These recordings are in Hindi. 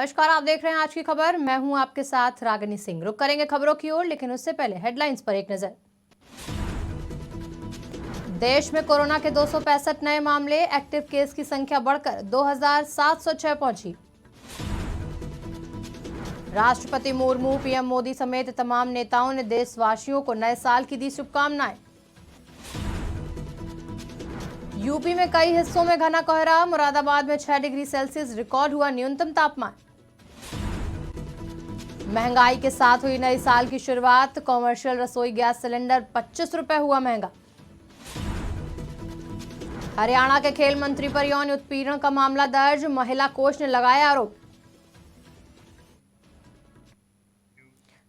नमस्कार, आप देख रहे हैं आज की खबर। मैं हूं आपके साथ रागिनी सिंह। रुक करेंगे खबरों की ओर, लेकिन उससे पहले हेडलाइंस पर एक नजर। देश में कोरोना के 265 नए मामले, एक्टिव केस की संख्या बढ़कर 2706 पहुंची। राष्ट्रपति मुर्मू, पीएम मोदी समेत तमाम नेताओं ने देशवासियों को नए साल की दी शुभकामनाएं। यूपी में कई हिस्सों में घना कोहरा, मुरादाबाद में 6 डिग्री सेल्सियस रिकॉर्ड हुआ न्यूनतम तापमान। महंगाई के साथ हुई नई साल की शुरुआत, कॉमर्शियल रसोई गैस सिलेंडर 25 रुपए हुआ महंगा। हरियाणा के खेल मंत्री पर यौन उत्पीड़न का मामला दर्ज, महिला कोच ने लगाया आरोप।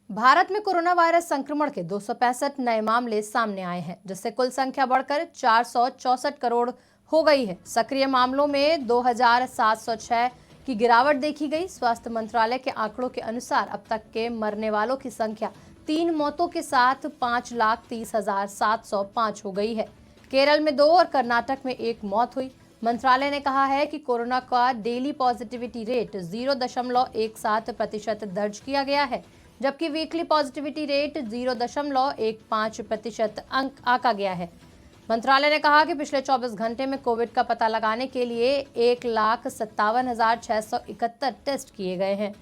भारत में कोरोना वायरस संक्रमण के 265 नए मामले सामने आए हैं, जिससे कुल संख्या बढ़कर 464 करोड़ हो गई है। सक्रिय मामलों में 2706 की गिरावट देखी गई। स्वास्थ्य मंत्रालय के आंकड़ों के अनुसार अब तक के मरने वालों की संख्या 3 मौतों के साथ 5,30,705 हो गई है। केरल में 2 और कर्नाटक में 1 मौत हुई। मंत्रालय ने कहा है कि कोरोना का डेली पॉजिटिविटी रेट 0.17% दर्ज किया गया है, जबकि वीकली पॉजिटिविटी रेट 0.15% अंक आंका गया है। मंत्रालय ने कहा कि पिछले 24 घंटे में कोविड का पता लगाने के लिए 1,57,671 टेस्ट किए गए हैं।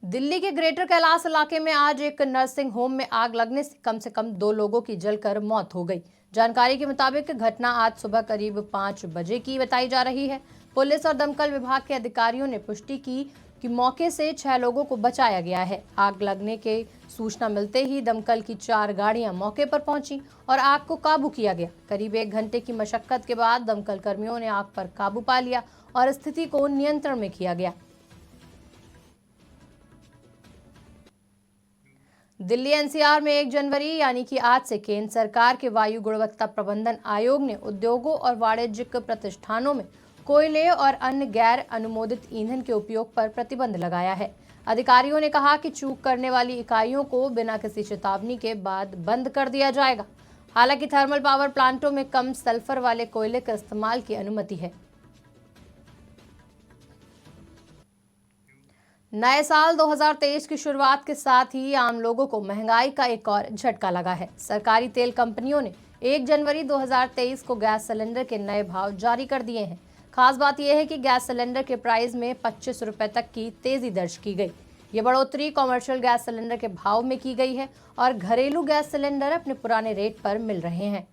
दिल्ली के ग्रेटर कैलाश इलाके में आज एक नर्सिंग होम में आग लगने से कम 2 लोगों की जलकर मौत हो गई। जानकारी के मुताबिक घटना आज सुबह करीब 5 बजे की बताई जा रही है। पुलिस और दमकल विभाग के अधिकारियों ने पुष्टि की कि मौके से 6 लोगों को बचाया गया है। आग लगने की सूचना मिलते ही दमकल की 4 गाड़ियां मौके पर पहुंची और आग को काबू किया गया। करीब 1 घंटे की मशक्कत के बाद दमकल कर्मियों ने आग पर काबू पा लिया और स्थिति को नियंत्रण में किया गया। दिल्ली एनसीआर में 1 जनवरी यानी कि आज से केंद्र सरकार के वायु गुणवत्ता प्रबंधन आयोग ने उद्योगों और वाणिज्यिक प्रतिष्ठानों में कोयले और अन्य गैर अनुमोदित ईंधन के उपयोग पर प्रतिबंध लगाया है। अधिकारियों ने कहा कि चूक करने वाली इकाइयों को बिना किसी चेतावनी के बाद बंद कर दिया जाएगा। हालांकि थर्मल पावर प्लांटों में कम सल्फर वाले कोयले का इस्तेमाल की अनुमति है। नए साल 2023 की शुरुआत के साथ ही आम लोगों को महंगाई का एक और झटका लगा है। सरकारी तेल कंपनियों ने 1 जनवरी 2023 को गैस सिलेंडर के नए भाव जारी कर दिए हैं। खास बात यह है कि गैस सिलेंडर के प्राइस में 25 रुपए तक की तेजी दर्ज की गई। ये बढ़ोतरी कॉमर्शियल गैस सिलेंडर के भाव में की गई है और घरेलू गैस सिलेंडर अपने पुराने रेट पर मिल रहे हैं।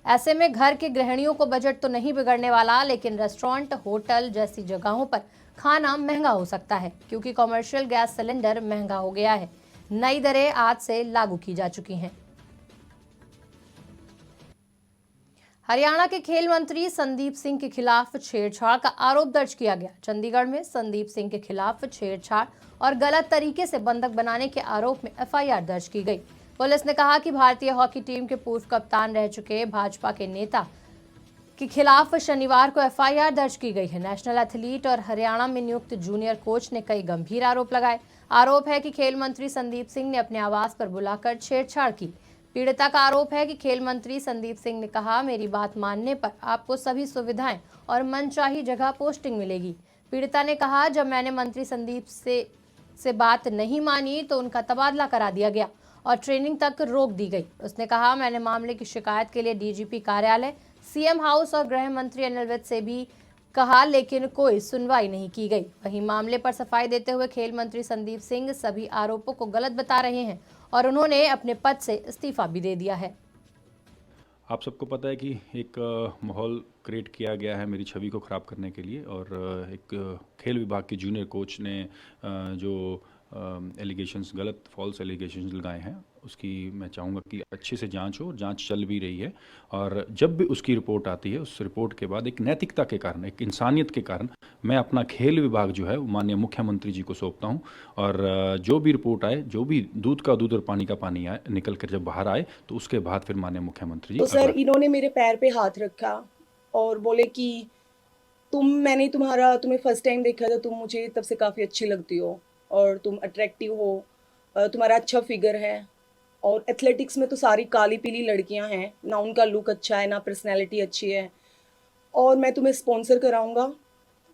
ऐसे में घर के गृहिणियों को बजट तो नहीं बिगड़ने वाला, लेकिन रेस्टोरेंट, होटल जैसी जगहों पर खाना महंगा हो सकता है, क्योंकि कॉमर्शियल गैस सिलेंडर महंगा हो गया है। नई दरें आज से लागू की जा चुकी हैं। हरियाणा के खेल मंत्री संदीप सिंह के खिलाफ छेड़छाड़ का आरोप दर्ज किया गया। चंडीगढ़ में संदीप सिंह के खिलाफ छेड़छाड़ और गलत तरीके से बंधक बनाने के आरोप में एफआईआर दर्ज की गई। पुलिस ने कहा कि भारतीय हॉकी टीम के पूर्व कप्तान रह चुके भाजपा के नेता के खिलाफ शनिवार को एफआईआर दर्ज की गई है। नेशनल एथलीट और हरियाणा में नियुक्त जूनियर कोच ने कई गंभीर आरोप लगाए। आरोप है कि खेल मंत्री संदीप सिंह ने अपने आवास पर बुलाकर छेड़छाड़ की। पीड़िता का आरोप है कि खेल मंत्री संदीप सिंह ने कहा, मेरी बात मानने पर आपको सभी सुविधाएं और मनचाही जगह पोस्टिंग मिलेगी। पीड़िता ने कहा, जब मैंने मंत्री संदीप से बात नहीं मानी तो उनका तबादला करा दिया गया और ट्रेनिंग तक रोक दी गई। उसने कहा, मैंने मामले की शिकायत के लिए डीजीपी कार्यालय, सीएम हाउस और गृह मंत्री अनिल विज से भी कहा, लेकिन कोई सुनवाई नहीं की गई। वहीं मामले पर सफाई देते हुए खेल मंत्री संदीप सिंह सभी आरोपों को गलत बता रहे हैं और उन्होंने अपने पद से इस्तीफा भी दे दिया है। आप सबको पता है कि एक माहौल क्रिएट किया गया है मेरी छवि को ख़राब करने के लिए, और एक खेल विभाग के जूनियर कोच ने जो एलिगेशंस, गलत फॉल्स एलिगेशंस लगाए हैं, उसकी मैं चाहूँगा कि अच्छे से जांच हो। जांच चल भी रही है, और जब भी उसकी रिपोर्ट आती है, उस रिपोर्ट के बाद एक नैतिकता के कारण, एक इंसानियत के कारण मैं अपना खेल विभाग जो है वो माननीय मुख्यमंत्री जी को सौंपता हूँ। और जो भी रिपोर्ट आए, जो भी दूध का दूध और पानी का पानी आए, निकल कर जब बाहर आए, तो उसके बाद फिर माननीय मुख्यमंत्री जी। तो सर, इन्होंने मेरे पैर पे हाथ रखा और बोले कि मैंने तुम्हें फर्स्ट टाइम देखा था, तुम मुझे तब से काफ़ी अच्छी लगती हो और तुम अट्रैक्टिव हो, तुम्हारा अच्छा फिगर है, और एथलेटिक्स में तो सारी काली पीली लड़कियां हैं ना, उनका लुक अच्छा है ना पर्सनैलिटी अच्छी है, और मैं तुम्हें स्पॉन्सर कराऊंगा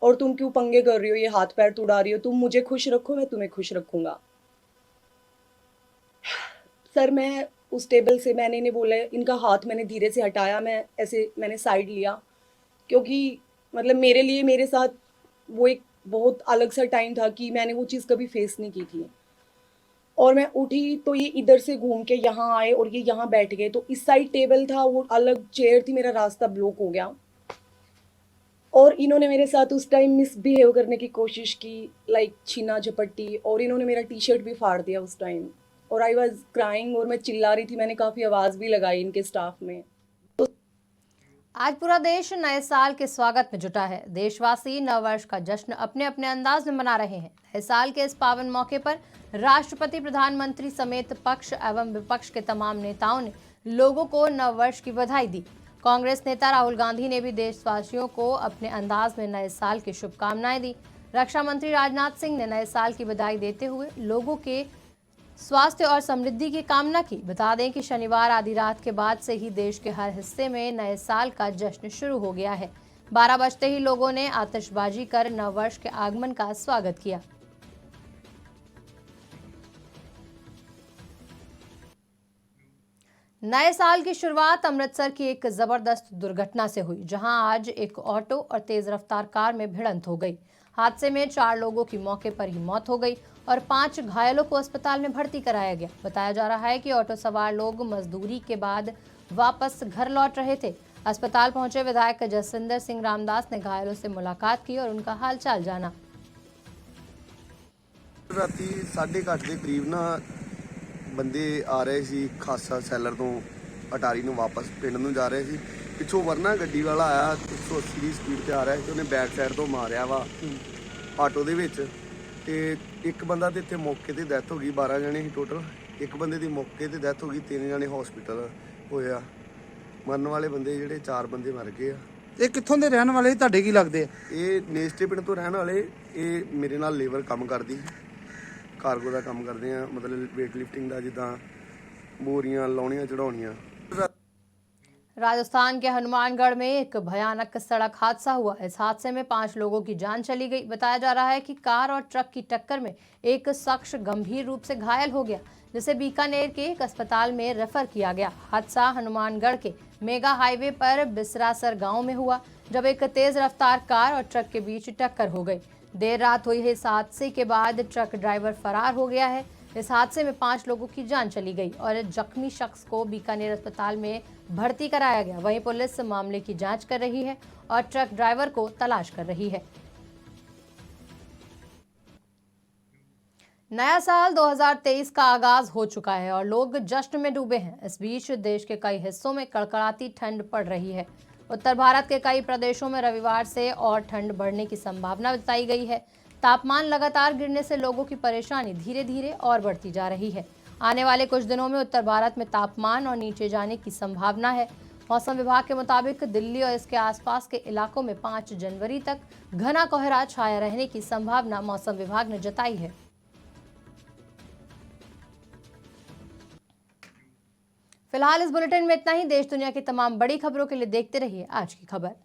और तुम क्यों पंगे कर रही हो, ये हाथ पैर तुड़ा रही हो, तुम मुझे खुश रखो मैं तुम्हें खुश रखूंगा। सर मैं उस टेबल से, मैंने इन्हें बोला, इनका हाथ मैंने धीरे से हटाया, मैंने साइड लिया, क्योंकि मतलब मेरे लिए मेरे साथ वो एक बहुत अलग सा टाइम था कि मैंने वो चीज़ कभी फेस नहीं की थी। और मैं उठी तो ये इधर से घूम के यहाँ आए और ये यहाँ बैठ गए, तो इस साइड टेबल था, वो अलग चेयर थी, मेरा रास्ता ब्लॉक हो गया। और इन्होंने मेरे साथ उस टाइम मिसबिहेव करने की कोशिश की, लाइक छीना झपट्टी, और इन्होंने मेरा टी शर्ट भी फाड़ दिया उस टाइम। और आई वॉज क्राइंग और मैं चिल्ला रही थी, मैंने काफ़ी आवाज़ भी लगाई इनके स्टाफ में। आज पूरा देश नए साल के स्वागत में जुटा है। देशवासी नववर्ष का जश्न अपने अपने अंदाज में मना रहे हैं। नए साल के इस पावन मौके पर राष्ट्रपति, प्रधानमंत्री समेत पक्ष एवं विपक्ष के तमाम नेताओं ने लोगों को नववर्ष की बधाई दी। कांग्रेस नेता राहुल गांधी ने भी देशवासियों को अपने अंदाज में नए साल की शुभकामनाएं दी। रक्षा मंत्री राजनाथ सिंह ने नए साल की बधाई देते हुए लोगों के स्वास्थ्य और समृद्धि की कामना की। बता दें कि शनिवार आधी रात के बाद से ही देश के हर हिस्से में नए साल का जश्न शुरू हो गया है। 12 बजते ही लोगों ने आतिशबाजी कर नववर्ष के आगमन का स्वागत किया। नए साल की शुरुआत अमृतसर की एक जबरदस्त दुर्घटना से हुई, जहां आज एक ऑटो और तेज रफ्तार कार में भिड़ंत हो गई। हादसे में 4 लोगों की मौके पर ही मौत हो गई और 5 घायलों को अस्पताल में भर्ती कराया गया। बताया जा रहा है कि ऑटो सवार लोग मजदूरी के बाद वापस घर लौट रहे थे। अस्पताल पहुंचे विधायक जसविंदर सिंह रामदास ने घायलों से मुलाकात की और उनका हालचाल जाना। ਰਾਤੀ 8:30 ਦੇ ਕਰੀਬ ਨਾ ਬੰਦੇ ਆ ਰਹੇ ਸੀ ਖਾਸਾ ਸੈਲਰ ਤੋਂ ਅਟਾਰੀ ਨੂੰ ਵਾਪਸ ਪਿੰਡ ਨੂੰ ਜਾ ਰਹੇ ਸੀ। ਪਿੱਛੋਂ ਵਰਨਾ ਗੱਡੀ ਵਾਲਾ ਆਇਆ 180 ਦੀ ਸਪੀਡ ਤੇ ਆ ਰਿਹਾ ਸੀ, ਉਹਨੇ ਬੈਕ ਸਾਈਡ ਤੋਂ ਮਾਰਿਆ ਵਾ ਆਟੋ ਦੇ ਵਿੱਚ ਤੇ ਇੱਕ ਬੰਦਾ ਤੇ ਇੱਥੇ ਮੌਕੇ ਤੇ ਡੈਥ ਹੋ ਗਈ। 12 ਜਣੇ ਸੀ ਟੋਟਲ, ਇੱਕ ਬੰਦੇ ਦੀ ਮੌਕੇ ਤੇ ਡੈਥ ਹੋ ਗਈ, 3 ਜਣੇ ਹਸਪੀਟਲ ਹੋਇਆ। ਮਰਨ ਵਾਲੇ ਬੰਦੇ ਜਿਹੜੇ 4 ਬੰਦੇ ਮਰ ਗਏ ਆ। ਇਹ ਕਿੱਥੋਂ ਦੇ ਰਹਿਣ ਵਾਲੇ ਤੁਹਾਡੇ ਕੀ ਲੱਗਦੇ ਆ? ਇਹ ਨੇਸਟੇ ਪਿੰਡ ਤੋਂ ਰਹਿਣ ਵਾਲੇ, ਇਹ ਮੇਰੇ ਨਾਲ ਲੇਬਰ ਕੰਮ ਕਰਦੀ, ਕਾਰਗੋ ਦਾ ਕੰਮ ਕਰਦੇ ਆ, ਮਤਲਬ ਵੇਟ ਲਿਫਟਿੰਗ ਦਾ, ਜਿੱਦਾਂ ਬੋਰੀਆਂ ਲਾਉਣੀਆਂ चढ़ाਉਣੀਆਂ। राजस्थान के हनुमानगढ़ में एक भयानक सड़क हादसा हुआ। इस हादसे में 5 लोगों की जान चली गई। बताया जा रहा है कि कार और ट्रक की टक्कर में एक शख्स गंभीर रूप से घायल हो गया, जिसे बीकानेर के एक अस्पताल में रेफर किया गया। हादसा हनुमानगढ़ के मेगा हाईवे पर बिसरासर गांव में हुआ, जब एक तेज रफ्तार कार और ट्रक के बीच टक्कर हो गई। देर रात हुई इस हादसे के बाद ट्रक ड्राइवर फरार हो गया है। इस हादसे में 5 लोगों की जान चली गई और जख्मी शख्स को बीकानेर अस्पताल में भर्ती कराया गया। वहीं पुलिस मामले की जांच कर रही है और ट्रक ड्राइवर को तलाश कर रही है। नया साल 2023 का आगाज हो चुका है और लोग जश्न में डूबे हैं। इस बीच देश के कई हिस्सों में कड़कड़ाती ठंड पड़ रही है। उत्तर भारत के कई प्रदेशों में रविवार से और ठंड बढ़ने की संभावना जताई गई है। तापमान लगातार गिरने से लोगों की परेशानी धीरे धीरे और बढ़ती जा रही है। आने वाले कुछ दिनों में उत्तर भारत में तापमान और नीचे जाने की संभावना है। मौसम विभाग के मुताबिक दिल्ली और इसके आसपास के इलाकों में 5 जनवरी तक घना कोहरा छाया रहने की संभावना मौसम विभाग ने जताई है। फिलहाल इस बुलेटिन में इतना ही। देश दुनिया की तमाम बड़ी खबरों के लिए देखते रहिए आज की खबर।